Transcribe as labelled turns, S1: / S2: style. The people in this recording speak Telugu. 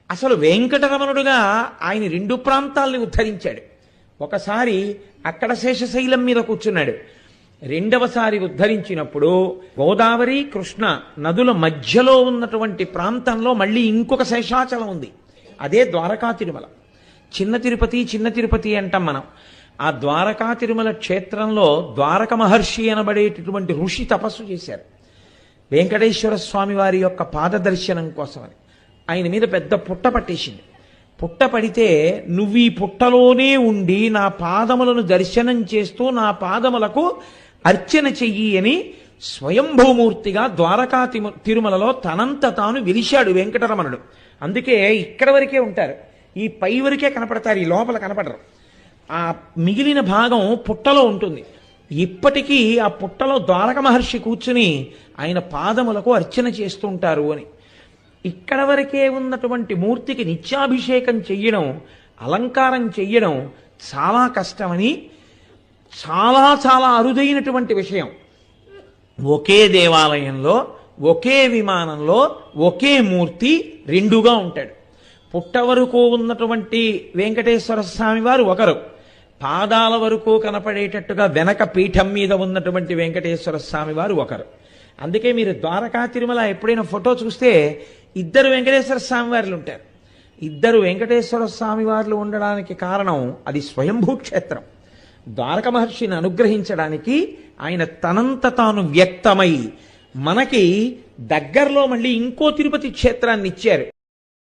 S1: అసలు వెంకటరమణుడుగా ఆయన రెండు ప్రాంతాల్ని ఉద్ధరించాడు. ఒకసారి అక్కడ శేషశైలం మీద కూర్చున్నాడు. రెండవసారి ఉద్ధరించినప్పుడు గోదావరి కృష్ణ నదుల మధ్యలో ఉన్నటువంటి ప్రాంతంలో మళ్ళీ ఇంకొక శేషాచలం ఉంది. అదే ద్వారకా తిరుమల. చిన్న తిరుపతి అంటాం మనం. ఆ ద్వారకా తిరుమల క్షేత్రంలో ద్వారక మహర్షి అనబడేటటువంటి ఋషి తపస్సు చేశారు వెంకటేశ్వర స్వామి వారి యొక్క పాదదర్శనం కోసమని. ఆయన మీద పెద్ద పుట్ట పట్టేసింది. పుట్ట పడితే నువ్వు ఈ పుట్టలోనే ఉండి నా పాదములను దర్శనం చేస్తూ నా పాదములకు అర్చన చెయ్యి అని స్వయంభూమూర్తిగా ద్వారకా తిరుమలలో తనంత తాను వెలిశాడు వెంకటరమణుడు. అందుకే ఇక్కడ వరకే ఉంటారు, ఈ పై వరకే కనపడతారు, ఈ లోపల కనపడరు. ఆ మిగిలిన భాగం పుట్టలో ఉంటుంది. ఇప్పటికీ ఆ పుట్టలో ద్వారక మహర్షి కూర్చుని ఆయన పాదములకు అర్చన చేస్తుంటారు అని. ఇక్కడ వరకే ఉన్నటువంటి మూర్తికి నిత్యాభిషేకం చెయ్యడం, అలంకారం చెయ్యడం చాలా కష్టమని, చాలా చాలా అరుదైనటువంటి విషయం. ఒకే దేవాలయంలో ఒకే విమానంలో ఒకే మూర్తి రెండుగా ఉంటాడు. పుట్ట వరకు ఉన్నటువంటి వెంకటేశ్వర స్వామి వారు ఒకరు, పాదాల వరకు కనపడేటట్టుగా వెనక పీఠం మీద ఉన్నటువంటి వెంకటేశ్వర స్వామి వారు ఒకరు. అందుకే మీరు ద్వారకా తిరుమల ఎప్పుడైనా ఫోటో చూస్తే ఇద్దరు వెంకటేశ్వర స్వామి వార్లు ఉంటారు. ఇద్దరు వెంకటేశ్వర స్వామి వార్లు ఉండడానికి కారణం అది స్వయంభూ క్షేత్రం. ద్వారక మహర్షిని అనుగ్రహించడానికి ఆయన తనంత తాను వ్యక్తమై మనకి దగ్గరలో మళ్ళీ ఇంకో తిరుపతి క్షేత్రాన్ని ఇచ్చారు.